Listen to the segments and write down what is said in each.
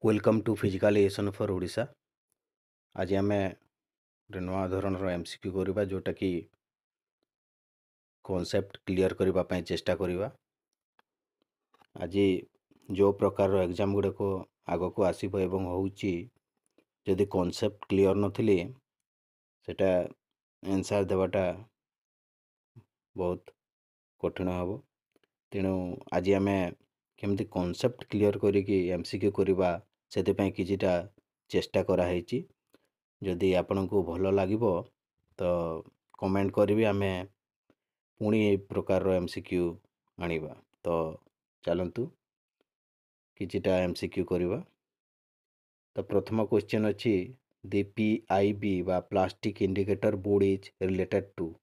Welcome to physical education for Odisha. आज आम गोटे नुआ धरणर एमसीक्यू करवा जोटा कि कॉन्सेप्ट क्लियर करने चेष्टा करवा। आज जो प्रकार एग्जाम गुड़ाक आग को आसब एवं होची जदि कॉन्सेप्ट क्लियर नथिले सेटा आंसर देवाटा बहुत कठिन हम। तेणु आज आम केमती कॉन्सेप्ट क्लियर करिकी एमसीक्यू करवा से किछिटा चेष्टा कराई। जदि आपण को भल लगे तो कमेंट करी आमे पुणी ए प्रकार एमसीक्यू आनिबा। तो चलतु किछिटा एमसीक्यू करवा। तो प्रथम क्वेश्चन अच्छी दी पीआईबी बा plastic indicator board is related to.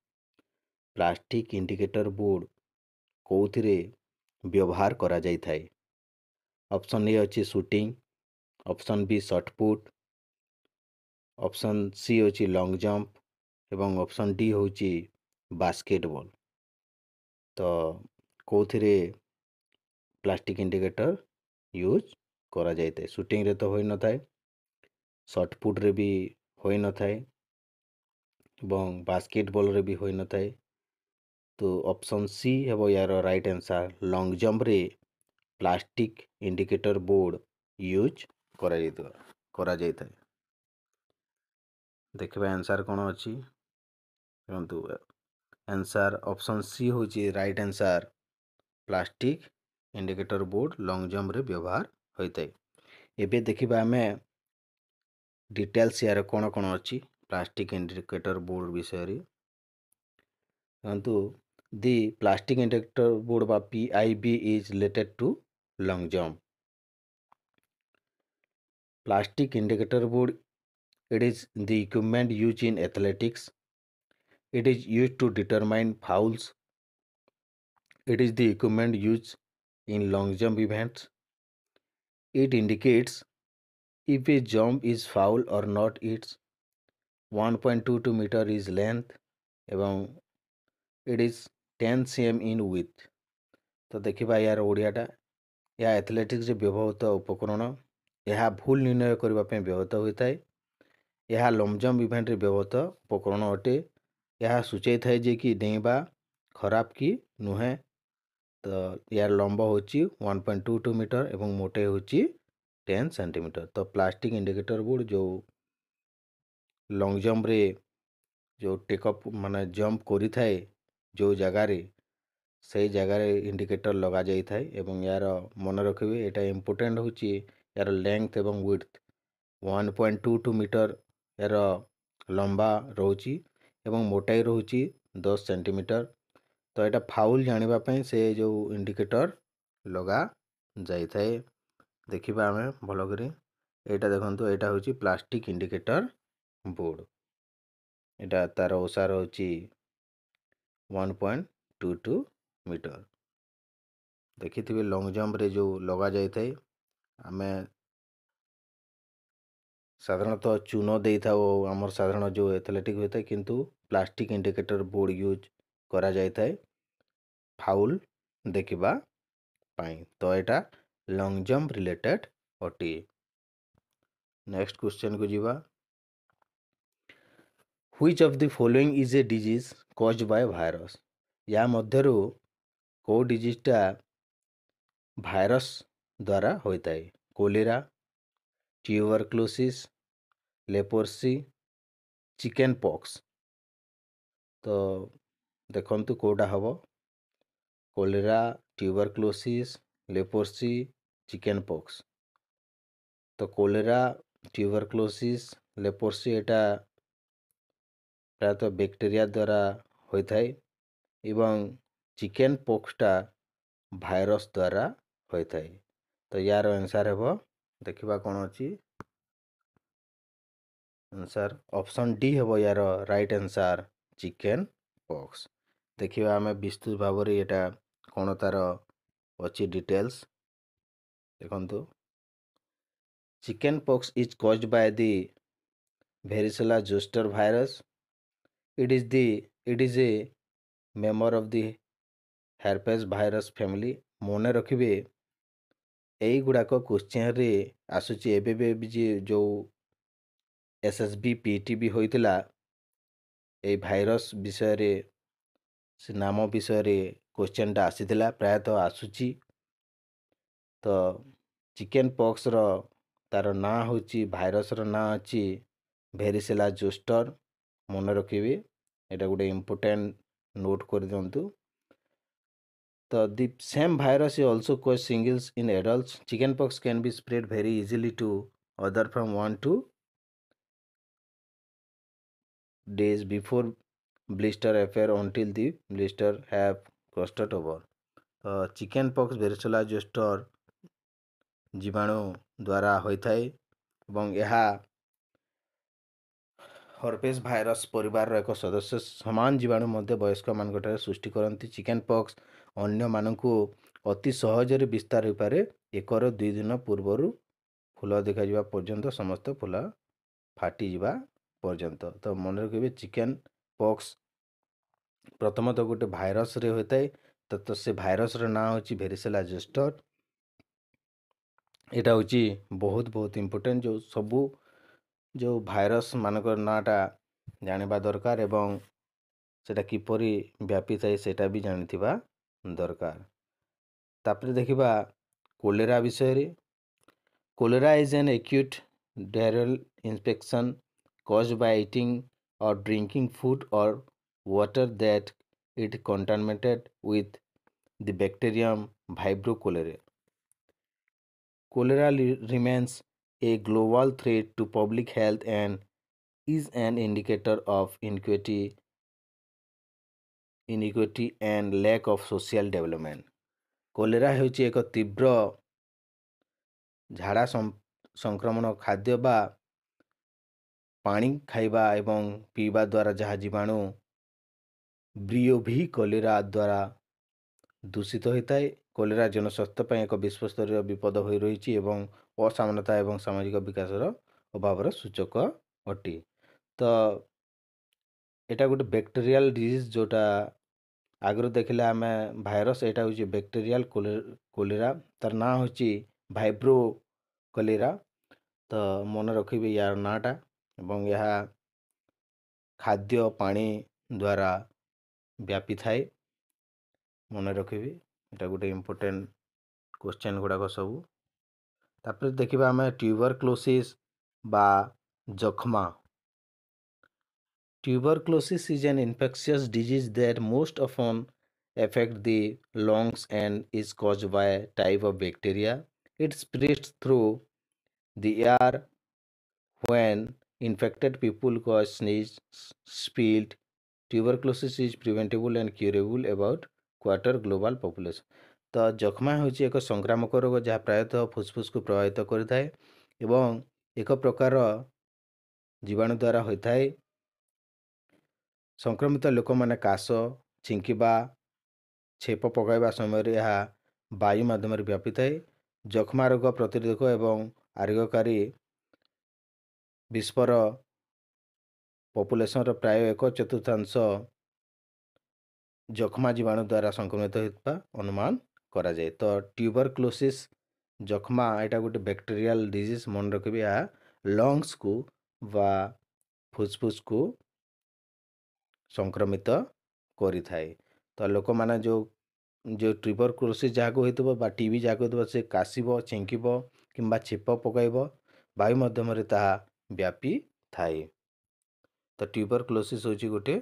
Plastic indicator board कौथिरे व्यवहार करा जाई थाए। ऑप्शन ए अच्छी shooting, option B shot put, option C अच्छी लॉन्ग जंप एवं ऑप्शन डी होची बास्केटबॉल। तो कौथिरे प्लास्टिक इंडिकेटर यूज करा जाए। शूटिंग रे तो होई न थाए, शॉटपुट रे भी होई न थाए एवं बास्केटबॉल रे भी होई न थाए। तो ऑप्शन सी है यार राइट आंसर। लॉन्ग जंप रे प्लास्टिक इंडिकेटर बोर्ड यूज करा जाए थाए। देखिए आंसर कौन अच्छी देखु। आंसर ऑप्शन सी हूँ right answer. Plastic indicator board long jump रे व्यवहार होता है। एबे देखिबा आमे डिटेल्स यार कौन कौन अच्छी प्लास्टिक इंडिकेटर बोर्ड विषय रे। देखु दी प्लास्टिक इंडिकेटर बोर्ड बा PIB is related to long jump. Plastic indicator board, it is the equipment used in athletics. It is used to determine fouls. It is the equipment used in long jump events. It indicates if a jump is foul or not. Its 1.22 meter is length एवं it is 10 cm in width। तो देखिबा यार ओडियाटा या athletics व्यवहृत उपकरण यह भूल निर्णय करने व्यवहृत होता है। यह लॉन्ग जंप इवेंट रे व्यवहृत उपकरण अटे। यह सूचाई थाए जे कि डेइबा खराब कि नुहे। तो यार लंब होची 1.22 मीटर एवं मोटे होची 10 सेंटीमीटर। तो प्लास्टिक इंडिकेटर बोर्ड जो लॉन्ग जंप रे जो टेकअप माने जंप करी थाए जो जगह रे सही जगह रे इंडिकेटर लगा जाई थाए। एवं यार मन रखिबे एटा इंपोर्टेंट होची यार लेंथ एवं विड्थ 1.22 मीटर यार लंबा रोची एवं मोटाई रोची 10 सेंटीमीटर। तो यहाँ फाउल जानापी से जो इंडिकेटर लगा जाए थाए। देखिबा आमे भल करी एटा देखंतु एटा होची प्लास्टिक इंडिकेटर बोर्ड। एटा तार ओसार होची 1.22 मीटर। देखिथिबे लॉन्ग जंप रे जो लगा जाए थाए आमे साधारणतः चून दे था आमर साधारण जो एथलेटिक होता है किंतु प्लास्टिक इंडिकेटर बोर्ड यूज करा जाए थाए फाउल देखिबा पाई। तो एटा लॉन्ग जंप रिलेटेड अटे। नेक्स्ट क्वेश्चन को जीवा। Which of the following is a disease caused by virus. या मध्यरु को डिजीजटा भाइरस द्वारा होता है। Cholera, tuberculosis, leprosy, chicken pox. तो देखंतु कोडा हबो cholera, tuberculosis, leprosy, chicken pox. तो कोलेरा, ट्यूबरक्लोसिस, लेप्रोसी एटा प्रायतः बैक्टीरिया द्वारा होता है एवं चिकन पॉक्सटा भाइरस द्वारा होता है। तो यार आंसर है देखिबा कौन अच्छी आंसर ऑप्शन डी है यार राइट आंसर चिकन पॉक्स। देखिबा आमे विस्तृत भाव रे एटा कौन तार अच्छी डिटेल्स देखंतु। Chicken pox is caused by the varicella zoster virus. It is a member of the herpes virus family। मने रखिबे ଏଇଗୁଡ଼ାକ କୋଶ୍ଚିନ୍ରେ ଆସୁଛି। ଏବେ ବି ଯେଉଁ SSB PET ବି ହୋଇଥିଲା, ଏଇ ଭାଇରସ୍ ବିଷୟରେ, ସେ ନାମ ବିଷୟରେ କୋଶ୍ଚିନ୍ଟା ଆସିଥିଲା, ପ୍ରାୟତଃ ଆସୁଛି। ତ ଚିକେନ୍ ପକ୍ସର ତାର ନାଁ ହେଉଛି, ଭାଇରସ୍ର ନାଁ ଅଛି ଭେରିସେଲା ଜୋଷ୍ଟର। ମନେ ରଖିବେ, ଏଇଟା ଗୋଟେ ଇମ୍ପୋର୍ଟାଣ୍ଟ ନୋଟ୍ କରିଦିଅନ୍ତୁ। ତ the same virus is also cause shingles in adults. Chickenpox can be spread very easily to other from 1 to days before blister appear until the blister have crossed over. Chickenpox varicella zoster ଜୀବାଣୁ ଦ୍ୱାରା ହୋଇଥାଏ ଏବଂ ଏହା ହର୍ପେସ୍ virus ପରିବାରର ଏକ ସଦସ୍ୟ। ସମାନ ଜୀବାଣୁ ମଧ୍ୟ ବୟସ୍କମାନଙ୍କଠାରେ ସୃଷ୍ଟି କରନ୍ତି। ଚିକେନ୍ ପକ୍ସ ଅନ୍ୟମାନଙ୍କୁ ଅତି ସହଜରେ ବିସ୍ତାର ହୋଇପାରେ 1ରୁ 2 ଦିନ ପୂର୍ବରୁ ଫୁଲ ଦେଖାଯିବା ପର୍ଯ୍ୟନ୍ତ, ସମସ୍ତ ଫୁଲ ଫାଟିଯିବା ପର୍ଯ୍ୟନ୍ତ। ତ ମନେ ରଖିବେ, ଚିକେନ୍ ପକ୍ସ ପ୍ରଥମତଃ ଗୋଟେ ଭାଇରସ୍ରେ ହୋଇଥାଏ। ତ ସେ ଭାଇରସ୍ର ନାଁ ହେଉଛି ଭେରିସେଲା ଜୋଷ୍ଟର। ଏଇଟା ହେଉଛି ବହୁତ ଇମ୍ପୋର୍ଟାଣ୍ଟ। ଯେଉଁ ଭାଇରସ୍ ମାନଙ୍କର ନାଁଟା ଜାଣିବା ଦରକାର ଏବଂ ସେଟା କିପରି ବ୍ୟାପିଥାଏ ସେଇଟା ବି ଜାଣିଥିବା ଦରକାର। ତାପରେ ଦେଖିବା କୋଲେରା ବିଷୟରେ। Cholera is an acute diarrheal infection caused by eating or drinking food or water that it contaminated with the bacterium Vibrio cholerae. Cholera remains a global threat to public health and is an indicator of inequity and lack of social development. Cholera ହେଉଛି ଏକ ତୀବ୍ର ଝାଡ଼ା ସଂକ୍ରମଣ ଖାଦ୍ୟ ବା ପାଣି ଖାଇବା ଏବଂ ପିଇବା ଦ୍ୱାରା ଯାହା ଜୀବାଣୁ ବ୍ରିଓଭି କୋଲେରା ଦ୍ୱାରା ଦୂଷିତ ହୋଇଥାଏ। କୋଲେରା ଜନସ୍ୱାସ୍ଥ୍ୟ ପାଇଁ ଏକ ବିଶ୍ୱସ୍ତରୀୟ ବିପଦ ହୋଇ ରହିଛି ଏବଂ ଅସମାନତା ଏବଂ ସାମାଜିକ ବିକାଶର ଅଭାବର ସୂଚକ ଅଟେ। ତ ଏଇଟା ଗୋଟେ ବ୍ୟାକ୍ଟେରିଆଲ ଡିଜିଜ୍, ଯେଉଁଟା ଆଗରୁ ଦେଖିଲେ ଆମେ ଭାଇରସ୍, ଏଇଟା ହେଉଛି ବ୍ୟାକ୍ଟେରିଆଲ କୋଲେରା। ତାର ନାଁ ହେଉଛି ଭାଇବ୍ରୋ କୋଲେରା। ତ ମନେ ରଖିବେ ୟାର ନାଁଟା, ଏବଂ ଏହା ଖାଦ୍ୟ ପାଣି ଦ୍ୱାରା ବ୍ୟାପିଥାଏ। ମନେ ରଖିବେ, ଏଇଟା ଗୋଟେ ଇମ୍ପୋର୍ଟାଣ୍ଟ କୋଶ୍ଚିନ୍ ଗୁଡ଼ାକ ସବୁ। ତାପରେ ଦେଖିବା ଆମେ ଟ୍ୟୁବରକ୍ଲୋସିସ୍ ବା ଯକ୍ଷ୍ମା। Tuberculosis is an infectious disease that most often affects the lungs and is caused by a type of bacteria. It spreads through the air when infected people cause sneeze, spilled. Tuberculosis is preventable and curable about quarter global population. ତ ଯକ୍ଷ୍ମା ହେଉଛି ଏକ ସଂକ୍ରାମକ ରୋଗ ଯାହା ପ୍ରାୟତଃ ଫୁସଫୁସକୁ ପ୍ରଭାବିତ କରିଥାଏ ଏବଂ ଏକ ପ୍ରକାର ଜୀବାଣୁ ଦ୍ୱାରା ହୋଇଥାଏ। ସଂକ୍ରମିତ ଲୋକମାନେ କାଶ, ଛିଙ୍କିବା, ଛେପ ପକାଇବା ସମୟରେ ଏହା ବାୟୁ ମାଧ୍ୟମରେ ବ୍ୟାପିଥାଏ। ଯକ୍ଷ୍ମା ରୋଗ ପ୍ରତିରୋଧକ ଏବଂ ଆରୋଗ୍ୟକାରୀ ବିଶ୍ୱର ପପୁଲେସନର ପ୍ରାୟ 1/4 ଯକ୍ଷ୍ମା ଜୀବାଣୁ ଦ୍ୱାରା ସଂକ୍ରମିତ ହେଉଥିବା ଅନୁମାନ କରାଯାଏ। ତ ଟ୍ୟୁବରକ୍ଲୋସିସ୍ ଯକ୍ଷ୍ମା ଏଇଟା ଗୋଟେ ବ୍ୟାକ୍ଟେରିଆଲ ଡିଜିଜ୍। ମନେ ରଖିବେ, ଏହା ଲଙ୍ଗସକୁ ବା ଫୁସଫୁସକୁ ସଂକ୍ରମିତ କରିଥାଏ। ତ ଲୋକମାନେ ଯେଉଁ ଟ୍ୟୁବରକ୍ଲୋସିସ୍ ଯାହାକୁ ହୋଇଥିବ ବା ଟିବି ଯାହାକୁ ହୋଇଥିବ, ସେ କାଶିବ, ଛିଙ୍କିବ କିମ୍ବା ଛେପ ପକାଇବ, ବାୟୁ ମାଧ୍ୟମରେ ତାହା ବ୍ୟାପିଥାଏ। ତ ଟ୍ୟୁବରକ୍ଲୋସିସ୍ ହେଉଛି ଗୋଟେ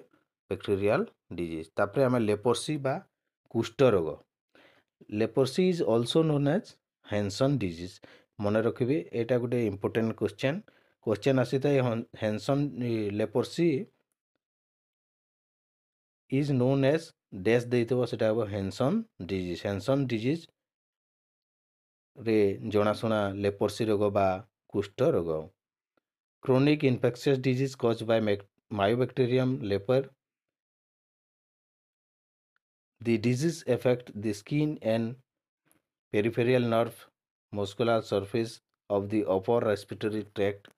ବ୍ୟାକ୍ଟେରିଆଲ ଡିଜିଜ୍। ତାପରେ ଆମେ ଲେପ୍ରୋସି ବା କୁଷ୍ଠ ରୋଗ। Leprosy is also known as Hansen disease. ମନେ ରଖିବେ, ଏଇଟା ଗୋଟେ ଇମ୍ପୋର୍ଟାଣ୍ଟ କୋଶ୍ଚିନ୍ ଆସିଥାଏ। Hansen leprosy is known as dash ଦେଇଥିବ, ସେଟା ହେବ ହେନ୍ସନ୍ ଡିଜିଜ୍। ହେନ୍ସନ୍ ଡିଜିଜ୍ରେ ଜଣାଶୁଣା ଲେପ୍ରୋସି ରୋଗ ବା କୁଷ୍ଠ ରୋଗ। Chronic infectious disease caused by mycobacterium leprae. The disease affects the skin and peripheral nerve, muscular surface of the upper respiratory tract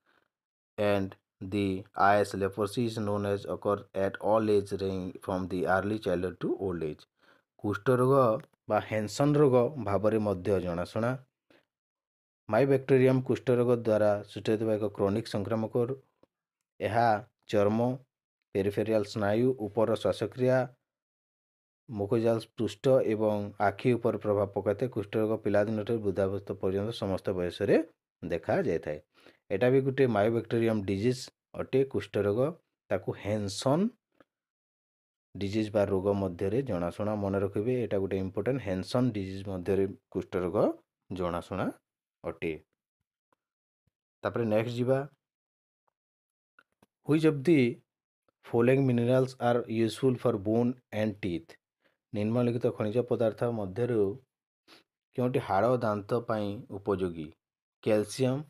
and the eyes. Leprosy is known as occur at all age range from the early childhood to old age. କୁଷ୍ଠ ରୋଗ ବା ହେନ୍ସନ୍ ରୋଗ ଭାବରେ ମଧ୍ୟ ଜଣାଶୁଣା। ମାଇବେକ୍ଟେରିୟମ୍ କୁଷ୍ଠରୋଗ ଦ୍ୱାରା ସୃଷ୍ଟି ହେଉଥିବା ଏକ କ୍ରୋନିକ୍ ସଂକ୍ରାମକ। ଏହା ଚର୍ମ, ପେରିଫେରିଆଲ୍ ସ୍ନାୟୁ, ଉପର ଶ୍ୱାସକ୍ରିୟା, ମୁକୋଜାଲ୍ ପୃଷ୍ଠ ଏବଂ ଆଖି ଉପରେ ପ୍ରଭାବ ପକାଇଥାଏ। କୁଷ୍ଠରୋଗ ପିଲାଦିନଠାରୁ ବୃଦ୍ଧାବସ୍ଥା ପର୍ଯ୍ୟନ୍ତ ସମସ୍ତ ବୟସରେ ଦେଖାଯାଇଥାଏ। ଏଟା ବି ଗୋଟେ ମାଇବେକ୍ଟେରିୟମ୍ ଡିଜିଜ୍ ଅଟେ। କୁଷ୍ଠରୋଗ ତାକୁ ହେନ୍ସନ୍ ଡିଜିଜ୍ ବା ରୋଗ ମଧ୍ୟରେ ଜଣାଶୁଣା। ମନେ ରଖିବେ, ଏଇଟା ଗୋଟେ ଇମ୍ପୋର୍ଟାଣ୍ଟ। ହେନ୍ସନ୍ ଡିଜିଜ୍ ମଧ୍ୟରେ କୁଷ୍ଠରୋଗ ଜଣାଶୁଣା ଅଟେ। ତାପରେ ନେକ୍ସଟ ଯିବା, which of the following minerals R useful for von and teeth. ନିମ୍ନଲିଖିତ ଖଣିଜ ପଦାର୍ଥ ମଧ୍ୟରୁ କେଉଁଟି ହାଡ଼ ଓ ଦାନ୍ତ ପାଇଁ ଉପଯୋଗୀ? Calcium,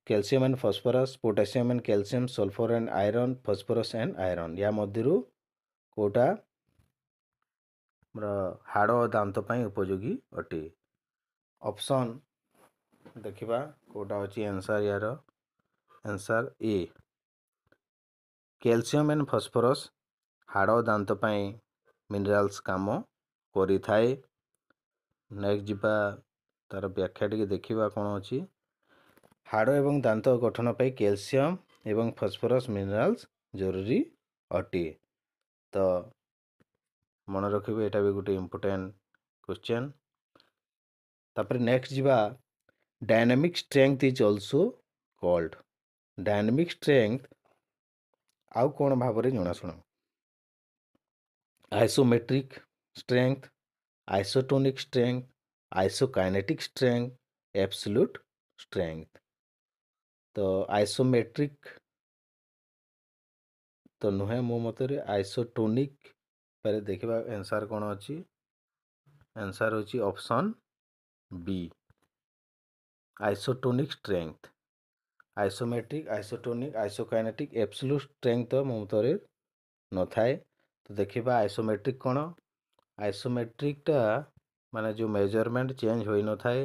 calcium and phosphorus, potassium and calcium, sulphur and iron, phosphorus and iron. ୟା ମଧ୍ୟରୁ କେଉଁଟା ଆମର ହାଡ଼ ଓ ଦାନ୍ତ ପାଇଁ ଉପଯୋଗୀ ଅଟେ? ଅପସନ୍ ଦେଖିବା କେଉଁଟା ଅଛି ଆନ୍ସର୍। ୟାର answer A, calcium and phosphorus ହାଡ଼ ଓ ଦାନ୍ତ ପାଇଁ ମିନେରାଲ୍ସ କାମ କରିଥାଏ। ନେକ୍ସଟ ଯିବା, ତାର ବ୍ୟାଖ୍ୟା ଟିକେ ଦେଖିବା କ'ଣ ଅଛି। ହାଡ଼ ଏବଂ ଦାନ୍ତ ଗଠନ ପାଇଁ କ୍ୟାଲସିୟମ୍ ଏବଂ ଫସ୍ଫରସ୍ ମିନେରାଲ୍ସ ଜରୁରୀ ଅଟେ। ତ ମନେ ରଖିବେ, ଏଇଟା ବି ଗୋଟେ ଇମ୍ପୋର୍ଟାଣ୍ଟ କ୍ୱେଶ୍ଚନ୍। ତାପରେ ନେକ୍ସଟ ଯିବା, dynamic strength is also called. Dynamic strength ଆଉ କ'ଣ ଭାବରେ ଜଣାଶୁଣା? Isometric strength, ଆଇସୋଟୋନିକ୍ strength, ଆଇସୋକାଇନେଟିକ୍ strength, ଏବ୍ସୋଲ୍ୟୁଟ୍ strength. ତ ଆଇସୋମେଟ୍ରିକ୍ ତ ନୁହେଁ ମୋ ମତରେ, ଆଇସୋଟୋନିକ୍ ପରେ ଦେଖିବା ଆନ୍ସର୍ କ'ଣ ଅଛି। ଆନ୍ସର୍ ହେଉଛି option B, ଆଇସୋଟୋନିକ୍ strength. Isometric, ଆଇସୋଟୋନିକ୍, ଆଇସୋକାଇନେଟିକ୍, ଏବ୍ସୋଲ୍ୟୁଟ୍ strength ତ ମୋ ମତରେ ନଥାଏ। ତ ଦେଖିବା ଆଇସୋମେଟ୍ରିକ୍ କ'ଣ। ଆଇସୋମେଟ୍ରିକ୍ଟା ମାନେ ଯେଉଁ ମେଜରମେଣ୍ଟ ଚେଞ୍ଜ ହୋଇନଥାଏ।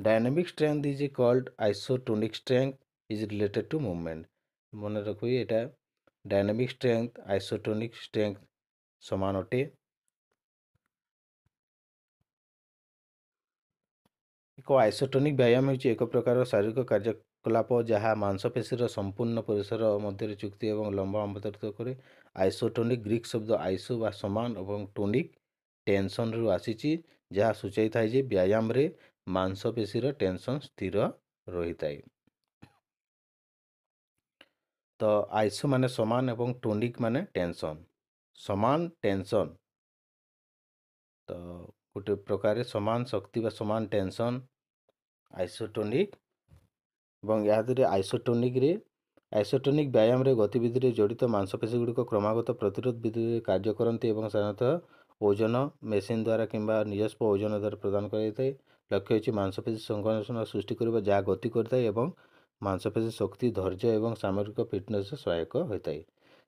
Dynamic strength is called isotonic strength is related to movement. ମନେ ରଖିବେ, ଏଇଟା ଡାଇନାମିକ୍ ଷ୍ଟ୍ରେଙ୍ଗଥ୍ ଆଇସୋଟୋନିକ୍ ଷ୍ଟ୍ରେଙ୍ଗଥ୍ ସମାନ ଅଟେ। ଏକ ଆଇସୋଟୋନିକ୍ ବ୍ୟାୟାମ ହେଉଛି ଏକ ପ୍ରକାର ଶାରୀରିକ କାର୍ଯ୍ୟକଳାପ ଯାହା ମାଂସପେଶୀର ସମ୍ପୂର୍ଣ୍ଣ ପରିସର ମଧ୍ୟରେ ଚୁକ୍ତି ଏବଂ ଲମ୍ବ ଆନ୍ତରିତ କରେ। ଆଇସୋଟୋନିକ୍ ଗ୍ରୀକ୍ ଶବ୍ଦ ଆଇସୋ ବା ସମାନ ଏବଂ ଟୋନିକ୍ ଟେନସନ୍ରୁ ଆସିଛି, ଯାହା ସୂଚାଇଥାଏ ଯେ ବ୍ୟାୟାମରେ ମାଂସପେଶୀର ଟେନସନ୍ ସ୍ଥିର ରହିଥାଏ। ତ ଆଇସୋ ମାନେ ସମାନ ଏବଂ ଟୋନିକ୍ ମାନେ ଟେନସନ୍। ସମାନ ଟେନସନ୍ ତ ଗୋଟେ ପ୍ରକାର ସମାନ ଶକ୍ତି ବା ସମାନ ଟେନସନ୍ ଆଇସୋଟୋନିକ୍। ଏବଂ ଏହାଦ୍ୱାରା ଆଇସୋଟୋନିକ୍ ବ୍ୟାୟାମରେ ଗତିବିଧିରେ ଜଡ଼ିତ ମାଂସପେଶୀଗୁଡ଼ିକ କ୍ରମାଗତ ପ୍ରତିରୋଧ ବିଧିରେ କାର୍ଯ୍ୟ କରନ୍ତି ଏବଂ ସାଧାରଣତଃ ଓଜନ ମେସିନ୍ ଦ୍ୱାରା କିମ୍ବା ନିଜସ୍ୱ ଓଜନ ଦ୍ୱାରା ପ୍ରଦାନ କରାଯାଇଥାଏ। ଲକ୍ଷ୍ୟ ହେଉଛି ମାଂସପେଶୀ ସଂଗଠନ ସୃଷ୍ଟି କରିବା ଯାହା ଗତି କରିଥାଏ ଏବଂ ମାଂସପେଶୀ ଶକ୍ତି, ଧୈର୍ଯ୍ୟ ଏବଂ ସାମରିକ ଫିଟନେସ୍ରେ ସହାୟକ ହୋଇଥାଏ।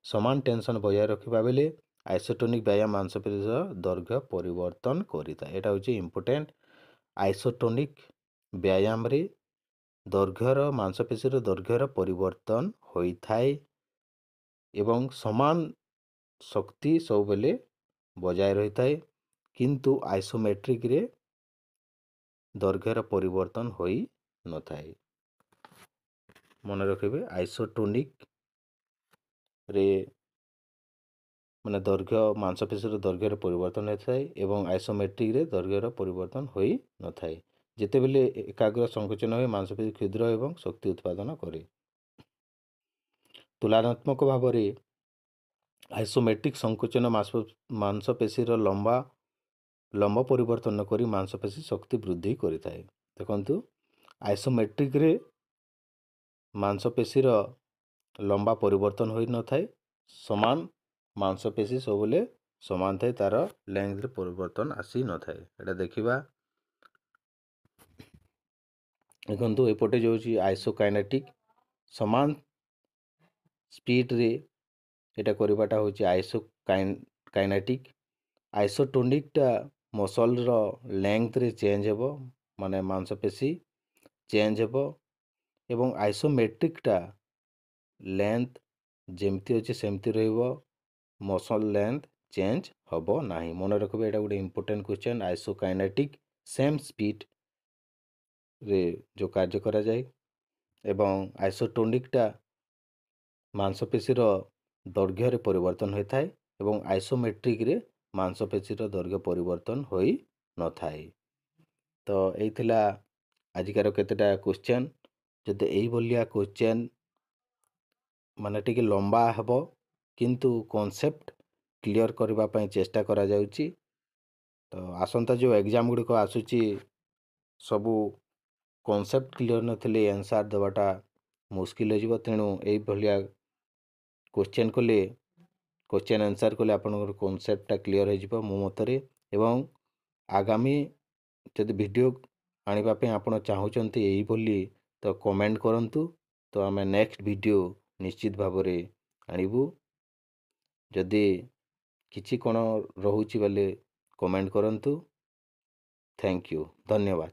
ସମାନ ଟେନସନ୍ ବଜାୟ ରଖିବା ବେଳେ ଆଇସୋଟୋନିକ୍ ବ୍ୟାୟାମ ମାଂସପେଶୀର ଦୈର୍ଘ୍ୟ ପରିବର୍ତ୍ତନ କରିଥାଏ। ଏଇଟା ହେଉଛି ଇମ୍ପୋର୍ଟାଣ୍ଟ। ଆଇସୋଟୋନିକ୍ ବ୍ୟାୟାମରେ ମାଂସପେଶୀର ଦୈର୍ଘ୍ୟର ପରିବର୍ତ୍ତନ ହୋଇଥାଏ ଏବଂ ସମାନ ଶକ୍ତି ସବୁବେଳେ ବଜାୟ ରହିଥାଏ। କିନ୍ତୁ ଆଇସୋମେଟ୍ରିକ୍ରେ ଦୈର୍ଘ୍ୟର ପରିବର୍ତ୍ତନ ହୋଇନଥାଏ। ମନେ ରଖିବେ, ଆଇସୋଟୋନିକ୍ରେ ମାନେ ମାଂସପେଶୀର ଦୈର୍ଘ୍ୟର ପରିବର୍ତ୍ତନ ହୋଇଥାଏ ଏବଂ ଆଇସୋମେଟ୍ରିକ୍ରେ ଦୈର୍ଘ୍ୟର ପରିବର୍ତ୍ତନ ହୋଇନଥାଏ। ଯେତେବେଳେ ଏକାଗ୍ର ସଂକୋଚନ ହୁଏ, ମାଂସପେଶୀ କ୍ଷୁଦ୍ର ଏବଂ ଶକ୍ତି ଉତ୍ପାଦନ କରେ। ତୁଳନାତ୍ମକ ଭାବରେ ଆଇସୋମେଟ୍ରିକ୍ ସଂକୋଚନ ମାଂସପେଶୀର ଲମ୍ବ ପରିବର୍ତ୍ତନ କରି ମାଂସପେଶୀ ଶକ୍ତି ବୃଦ୍ଧି କରିଥାଏ। ଦେଖନ୍ତୁ, ଆଇସୋମେଟ୍ରିକ୍ରେ ମାଂସପେଶୀର ଲମ୍ବା ପରିବର୍ତ୍ତନ ହୋଇନଥାଏ। ସମାନ ମାଂସପେଶୀ ସବୁବେଳେ ସମାନ ଥାଏ, ତା'ର ଲେନ୍ଥରେ ପରିବର୍ତ୍ତନ ଆସିନଥାଏ। ଏଇଟା ଦେଖିବା। ଦେଖନ୍ତୁ, ଏପଟେ ହେଉଛି ଆଇସୋକାଇନେଟିକ୍, ସମାନ ସ୍ପିଡ଼ରେ ଏଇଟା କରିବାଟା ହେଉଛି ଆଇସୋକାଇନେଟିକ୍। ଆଇସୋଟୋନିକ୍ଟା ମସଲ୍ର ଲେନ୍ଥରେ ଚେଞ୍ଜ ହେବ, ମାନେ ମାଂସପେଶୀ ଚେଞ୍ଜ ହେବ ଏବଂ ଆଇସୋମେଟ୍ରିକ୍ଟା ଲେନ୍ଥ ଯେମିତି ଅଛି ସେମିତି ରହିବ, ମସଲ୍ ଲେନ୍ଥ ଚେଞ୍ଜ ହେବ ନାହିଁ। ମନେ ରଖିବେ, ଏଇଟା ଗୋଟେ ଇମ୍ପୋର୍ଟାଣ୍ଟ କ୍ୱେଶ୍ଚନ୍। ଆଇସୋକାଇନେଟିକ୍ ସେମ୍ ସ୍ପିଡ୍ रे जो कार्य करा जाए एवं आइसोटोनिकटा मांसपेशीर दैर्घ्य परिवर्तन होता है एवं आइसोमेट्रिक रे मांसपेशीर दैर्घ्य परिवर्तन होई न थाए। तो यही आजिकार केतेटा क्वेश्चन जदि यही भलिया क्वेश्चन माने टिके लंबा हेबो किंतु कॉन्सेप्ट क्लियर करबा पई चेष्टा करा जाउची। तो आसंता जो एग्जाम गुडी को आसुची सबू कॉन्सेप्ट क्लियर नथिले आंसर देवाटा मुश्किल हो जिवो। तेणु एई भलिया क्वेश्चन कले क्वेश्चन आंसर कले आपनकर कॉन्सेप्टटा क्लियर हो जिवो मो मतरे। एवं आगामी जदि वीडियो आनिबा पे आपण चाहूचंती एई बोली तो कमेंट करंतु। तो आमे नेक्स्ट वीडियो निश्चित भाबरे आनिबु। जदि किछि कोन रहुची बले कमेंट करंतु। थैंक यू, धन्यवाद।